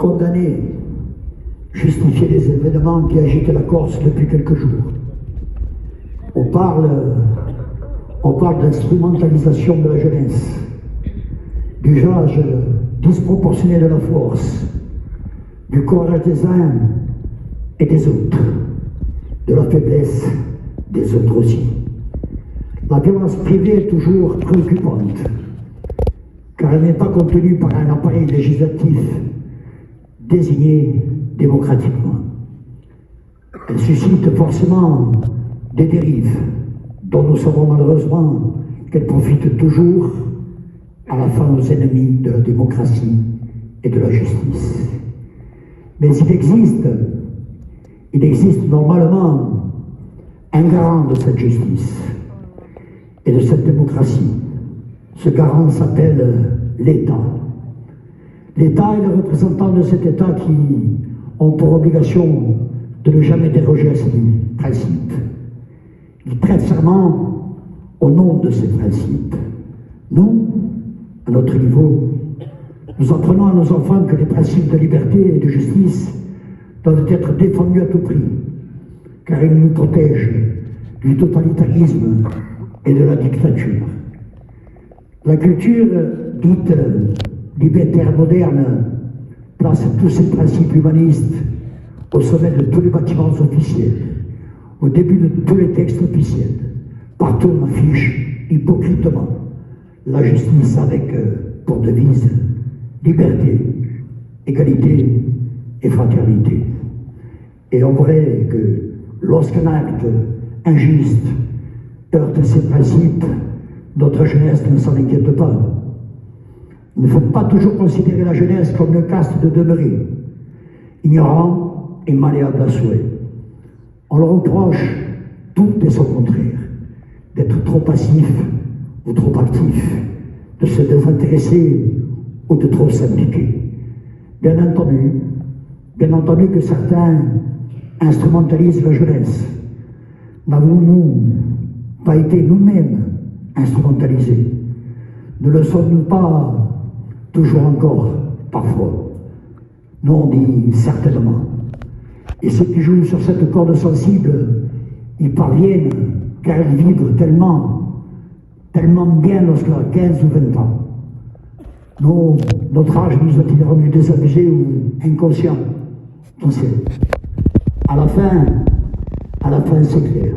condamner, justifier les événements qui agitent la Corse depuis quelques jours. On parle d'instrumentalisation de la jeunesse, d'usage disproportionné de la force, du courage des uns et des autres, de la faiblesse des autres aussi. La violence privée est toujours préoccupante, car elle n'est pas contenue par un appareil législatif désigné démocratiquement. Elle suscite forcément des dérives dont nous savons malheureusement qu'elles profitent toujours à la fin aux ennemis de la démocratie et de la justice. Mais il existe normalement un garant de cette justice et de cette démocratie. Ce garant s'appelle l'État. L'État est le représentant de cet État qui ont pour obligation de ne jamais déroger à ces principes. Ils prêtent serment au nom de ces principes. Nous, à notre niveau, nous apprenons à nos enfants que les principes de liberté et de justice doivent être défendus à tout prix, car ils nous protègent du totalitarisme et de la dictature. La culture dite libertaire moderne place tous ces principes humanistes au sommet de tous les bâtiments officiels, au début de tous les textes officiels. Partout on affiche hypocritement la justice avec pour devise liberté, égalité et fraternité. Et on voit que lorsqu'un acte injuste heurte ces principes, notre jeunesse ne s'en inquiète pas. Il ne faut pas toujours considérer la jeunesse comme le caste de demeurer, ignorant et malléable à souhait. On leur reproche tout et son contraire, d'être trop passif ou trop actif, de se désintéresser ou de trop s'impliquer. Bien entendu que certains instrumentalisent la jeunesse. N'avons-nous pas été nous-mêmes instrumentalisés? Ne le sommes-nous pas toujours encore, parfois? Non, on dit certainement. Et ceux qui jouent sur cette corde sensible, ils parviennent, car ils vivent tellement bien lorsqu'ils ont 15 ou 20 ans. Notre âge nous a-t-il rendus désabusés ou inconscients? Qui sait? À la fin, c'est clair.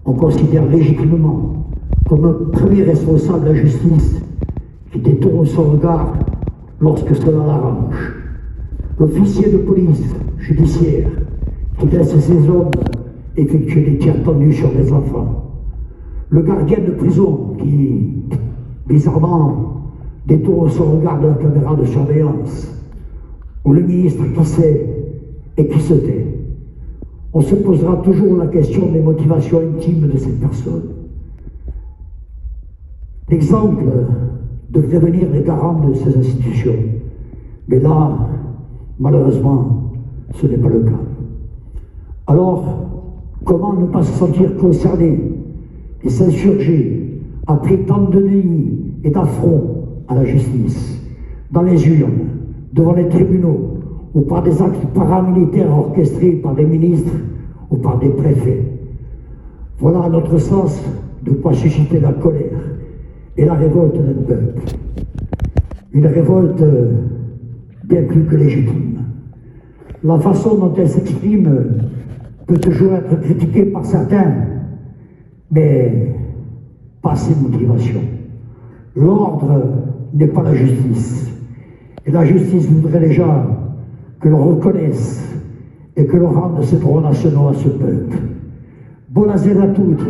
On considère légitimement comme un premier responsable de la justice qui détourne son regard lorsque cela l'arrange. L'officier de police judiciaire qui laisse ses hommes effectuer des tirs tendus sur les enfants. Le gardien de prison qui, bizarrement, détourne son regard de la caméra de surveillance. Ou le ministre qui sait et qui se tait. On se posera toujours la question des motivations intimes de cette personne. L'exemple devrait venir des garants de ces institutions. Mais là, malheureusement, ce n'est pas le cas. Alors, comment ne pas se sentir concerné et s'insurger après tant de déni et d'affront à la justice, dans les urnes, devant les tribunaux, ou par des actes paramilitaires orchestrés par des ministres ou par des préfets? Voilà à notre sens de quoi susciter la colère et la révolte d'un peuple. Une révolte bien plus que légitime. La façon dont elle s'exprime peut toujours être critiquée par certains, mais pas ses motivations. L'ordre n'est pas la justice. Et la justice voudrait déjà que l'on reconnaisse et que l'on rende ses droits nationaux à ce peuple. Buonasera a tutti.